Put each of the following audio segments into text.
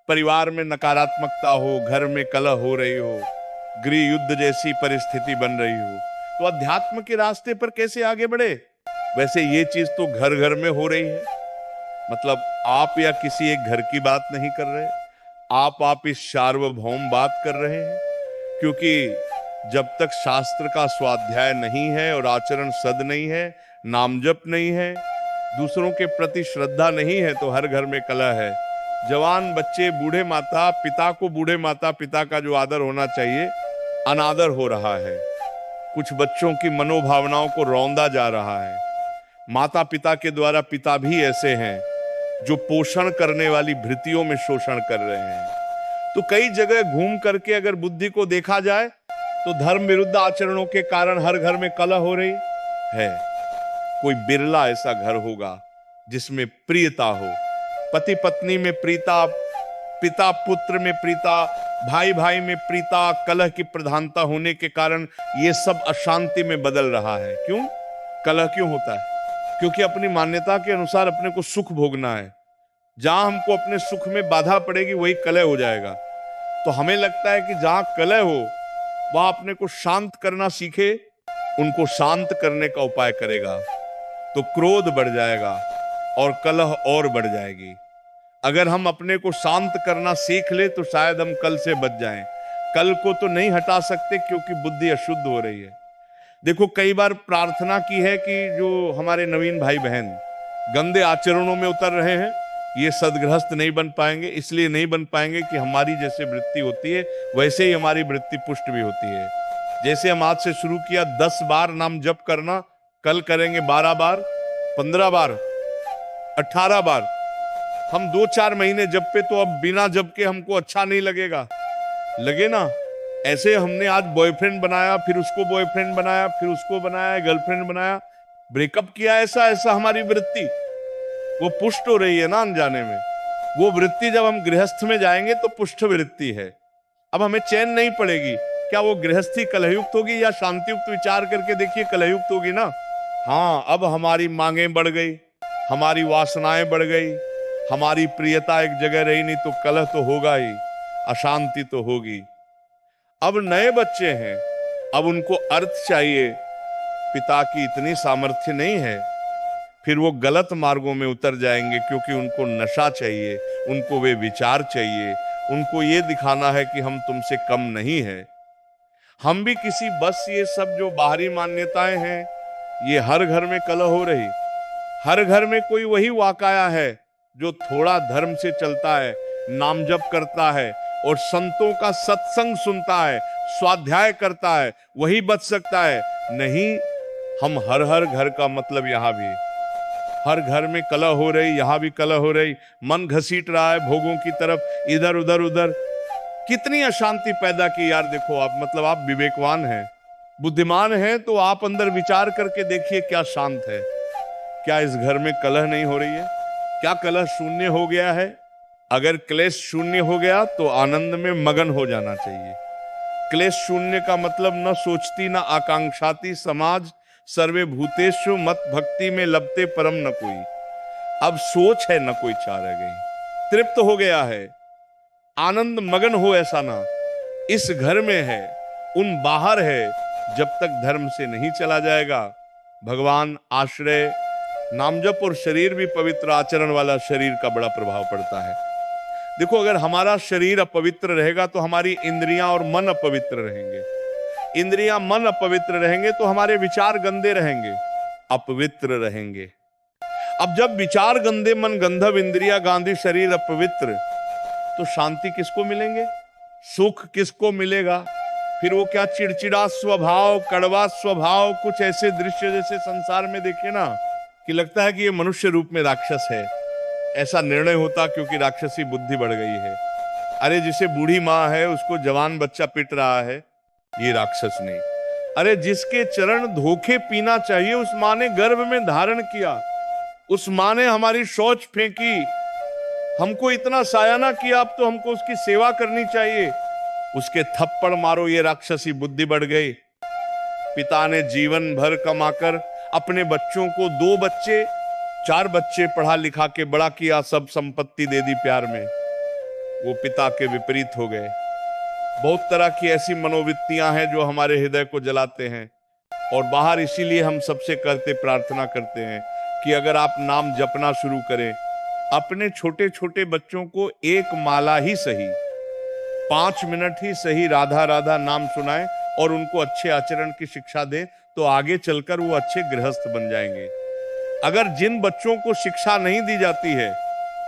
परिवार में नकारात्मकता हो, घर में कलह हो रही हो, गृह युद्ध जैसी परिस्थिति बन रही हो, तो अध्यात्म के रास्ते पर कैसे आगे बढ़े? वैसे ये चीज तो घर घर में हो रही है। मतलब आप या किसी एक घर की बात नहीं कर रहे, आप इस सार्वभौम बात कर रहे हैं। क्योंकि जब तक शास्त्र का स्वाध्याय नहीं है और आचरण सद नहीं है, नाम जप नहीं है, दूसरों के प्रति श्रद्धा नहीं है, तो हर घर में कलह है। जवान बच्चे, बूढ़े माता पिता को, बूढ़े माता पिता का जो आदर होना चाहिए, अनादर हो रहा है। कुछ बच्चों की मनोभावनाओं को रौंदा जा रहा है। माता पिता के द्वारा पिता भी ऐसे हैं जो पोषण करने वाली भृतियों में शोषण कर रहे हैं। तो कई जगह घूम करके अगर बुद्धि को देखा जाए तो धर्म विरुद्ध आचरणों के कारण हर घर में कलह हो रही है। कोई बिरला ऐसा घर होगा जिसमें प्रियता हो, पति पत्नी में प्रीता, पिता पुत्र में प्रीता, भाई भाई में प्रीता। कलह की प्रधानता होने के कारण यह सब अशांति में बदल रहा है। क्यों कलह क्यों होता है? क्योंकि अपनी मान्यता के अनुसार अपने को सुख भोगना है। जहां हमको अपने सुख में बाधा पड़ेगी वही कलह हो जाएगा। तो हमें लगता है कि जहां कलह हो वहां अपने को शांत करना सीखे, उनको शांत करने का उपाय करेगा तो क्रोध बढ़ जाएगा और कलह और बढ़ जाएगी। अगर हम अपने को शांत करना सीख ले तो शायद हम कल से बच जाएं। कल को तो नहीं हटा सकते क्योंकि बुद्धि अशुद्ध हो रही है। देखो, कई बार प्रार्थना की है कि जो हमारे नवीन भाई बहन गंदे आचरणों में उतर रहे हैं, ये सदगृहस्थ नहीं बन पाएंगे। इसलिए नहीं बन पाएंगे कि हमारी जैसे वृत्ति होती है वैसे ही हमारी वृत्ति पुष्ट भी होती है। जैसे हम आज से शुरू किया 10 बार नाम जप करना, कल करेंगे 12 बार, 15 बार, 18 बार। हम 2-4 महीने जप पे, तो अब बिना जप के हमको अच्छा नहीं लगेगा, लगे ना। ऐसे हमने आज बॉयफ्रेंड बनाया, फिर उसको बॉयफ्रेंड बनाया, फिर उसको बनाया, गर्लफ्रेंड बनाया, ब्रेकअप किया, ऐसा ऐसा हमारी वृत्ति वो पुष्ट हो रही है ना अनजाने में। वो वृत्ति जब हम गृहस्थ में जाएंगे तो पुष्ट वृत्ति है। अब हमें चैन नहीं पड़ेगी। क्या वो गृहस्थी कलहयुक्त होगी या शांतियुक्त? विचार करके देखिए, कलहयुक्त होगी ना। हाँ, अब हमारी मांगें बढ़ गई, हमारी वासनाएं बढ़ गई, हमारी प्रियता एक जगह रही नहीं, तो कलह तो होगा ही, अशांति तो होगी। अब नए बच्चे हैं, अब उनको अर्थ चाहिए, पिता की इतनी सामर्थ्य नहीं है, फिर वो गलत मार्गों में उतर जाएंगे क्योंकि उनको नशा चाहिए, उनको वे विचार चाहिए, उनको ये दिखाना है कि हम तुमसे कम नहीं है। हम भी किसी, बस ये सब जो बाहरी मान्यताएं हैं, ये हर घर में कलह हो रही। हर घर में कोई वही वाकाया है जो थोड़ा धर्म से चलता है, नाम जप करता है और संतों का सत्संग सुनता है, स्वाध्याय करता है, वही बच सकता है। नहीं, हम हर हर घर का मतलब यहां भी, हर घर में कलह हो रही, यहां भी कलह हो रही, मन घसीट रहा है भोगों की तरफ, इधर उधर उधर। कितनी अशांति पैदा की यार। देखो आप, मतलब आप विवेकवान हैं, बुद्धिमान हैं, तो आप अंदर विचार करके देखिए क्या शांत है। क्या इस घर में कलह नहीं हो रही है? क्या कलह शून्य हो गया है? अगर क्लेश शून्य हो गया तो आनंद में मगन हो जाना चाहिए। क्लेश शून्य का मतलब न सोचती न आकांक्षाती समाज सर्वे भूतेषु मत भक्ति में लपते परम न कोई। अब सोच है न कोई चाह रह गई, तृप्त हो गया है, आनंद मगन हो ऐसा ना इस घर में है, उन बाहर है। जब तक धर्म से नहीं चला जाएगा, भगवान, आश्रय, नामजप और शरीर भी पवित्र आचरण वाला शरीर का बड़ा प्रभाव पड़ता है। देखो, अगर हमारा शरीर अपवित्र रहेगा तो हमारी इंद्रियां और मन अपवित्र रहेंगे। इंद्रियां मन अपवित्र रहेंगे तो हमारे विचार गंदे रहेंगे, अपवित्र रहेंगे। अब जब विचार गंदे, मन गंधव, इंद्रिया गांधी, शरीर अपवित्र, तो शांति किसको मिलेंगे? सुख किसको मिलेगा? फिर वो क्या चिड़चिड़ा स्वभाव, कड़वा स्वभाव, कुछ ऐसे दृश्य जैसे संसार में देखे ना कि लगता है कि ये मनुष्य रूप में राक्षस है। ऐसा निर्णय होता क्योंकि राक्षसी बुद्धि बढ़ गई है। अरे जिसे बूढ़ी माँ है उसको जवान बच्चा पिट रहा है, ये राक्षस नहीं। अरे जिसके चरण धोखे पीना चाहिए उस माँ ने गर्भ में धारण किया, उस माँ ने हमारी शौच फेंकी, हमको इतना सायाना किया, अब तो हमको उसकी सेवा करनी चाहिए, उसके थप्पड़ मारो, ये राक्षसी बुद्धि बढ़ गई। पिता ने जीवन भर कमाकर अपने बच्चों को 2 बच्चे 4 बच्चे पढ़ा लिखा के बड़ा किया, सब संपत्ति दे दी प्यार में। वो पिता के विपरीत हो गए। बहुत तरह की ऐसी मनोवृत्तियां हैं जो हमारे हृदय को जलाते हैं, और बाहर इसीलिए हम सबसे करते प्रार्थना करते हैं कि अगर आप नाम जपना शुरू करें, अपने छोटे छोटे बच्चों को एक माला ही सही, 5 मिनट ही सही राधा राधा नाम सुनाएं और उनको अच्छे आचरण की शिक्षा दें, तो आगे चलकर वो अच्छे गृहस्थ बन जाएंगे। अगर जिन बच्चों को शिक्षा नहीं दी जाती है,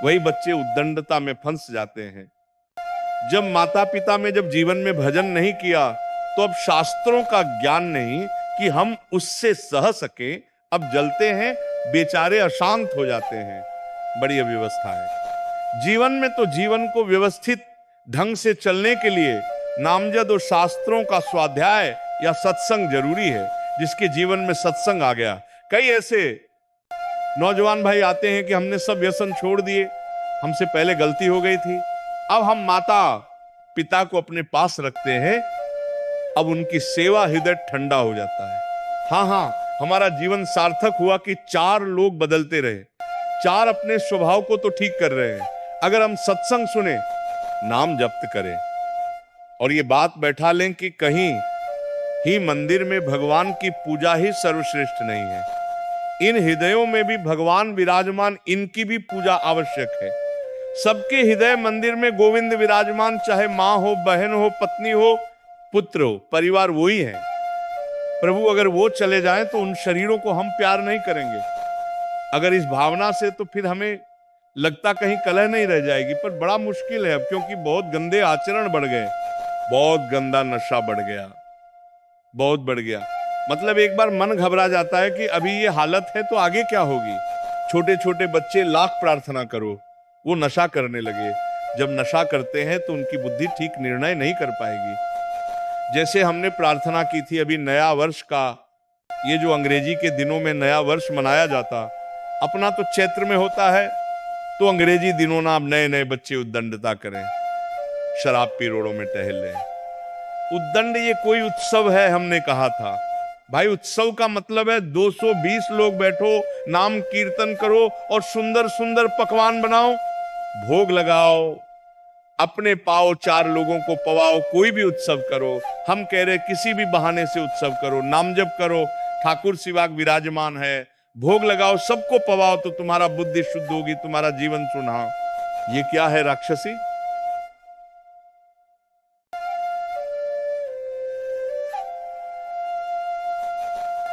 वही बच्चे उद्दंडता में फंस जाते हैं। जब माता पिता में जब जीवन में भजन नहीं किया, तो अब शास्त्रों का ज्ञान नहीं कि हम उससे सह सके, अब जलते हैं, बेचारे अशांत हो जाते हैं। बड़ी अव्यवस्था है जीवन में। तो जीवन को व्यवस्थित ढंग से चलने के लिए नामजद और शास्त्रों का स्वाध्याय या सत्संग जरूरी है। जिसके जीवन में सत्संग आ गया, कई ऐसे नौजवान भाई आते हैं कि हमने सब व्यसन छोड़ दिए, हमसे पहले गलती हो गई थी, अब हम माता पिता को अपने पास रखते हैं, अब उनकी सेवा, हृदय ठंडा हो जाता है। हाँ, हमारा जीवन सार्थक हुआ कि 4 लोग बदलते रहे, 4 अपने स्वभाव को तो ठीक कर रहे हैं। अगर हम सत्संग सुने, नाम जप्त करें और ये बात बैठा लें कि कहीं ही मंदिर में भगवान की पूजा ही सर्वश्रेष्ठ नहीं है। इन हृदयों में भी भगवान विराजमान, इनकी भी पूजा आवश्यक है। सबके हृदय मंदिर में गोविंद विराजमान, चाहे माँ हो, बहन हो, पत्नी हो, पुत्र हो, परिवार वो ही है। प्रभु अगर वो चले जाएं तो उन शरीरों को हम प्यार नहीं करेंगे। अगर इस भावना से, तो फिर हमें लगता कहीं कलह नहीं रह जाएगी, पर बड़ा मुश्किल है अब, क्योंकि बहुत गंदे आचरण बढ़ गए, बहुत गंदा नशा बढ़ गया, बहुत बढ़ गया। मतलब एक बार मन घबरा जाता है कि अभी ये हालत है तो आगे क्या होगी। छोटे छोटे बच्चे, लाख प्रार्थना करो, वो नशा करने लगे। जब नशा करते हैं तो उनकी बुद्धि ठीक निर्णय नहीं कर पाएगी। जैसे हमने प्रार्थना की थी अभी नया वर्ष का, ये जो अंग्रेजी के दिनों में नया वर्ष मनाया जाता, अपना तो चैत्र में होता है, तो अंग्रेजी दिनों ना अब नए नए बच्चे उद्दंडता करें, शराब पी रोडों में टहल रहे। उद्दंड ये कोई उत्सव है, हमने कहा था भाई। उत्सव का मतलब है 220 लोग बैठो, नाम कीर्तन करो और सुंदर सुंदर पकवान बनाओ, भोग लगाओ, अपने पाओ, 4 लोगों को पवाओ। कोई भी उत्सव करो, हम कह रहे किसी भी बहाने से उत्सव करो, नाम जप करो, ठाकुर शिवाग विराजमान है, भोग लगाओ, सबको पवाओ, तो तुम्हारा बुद्धि शुद्ध होगी, तुम्हारा जीवन सुना। ये क्या है राक्षसी?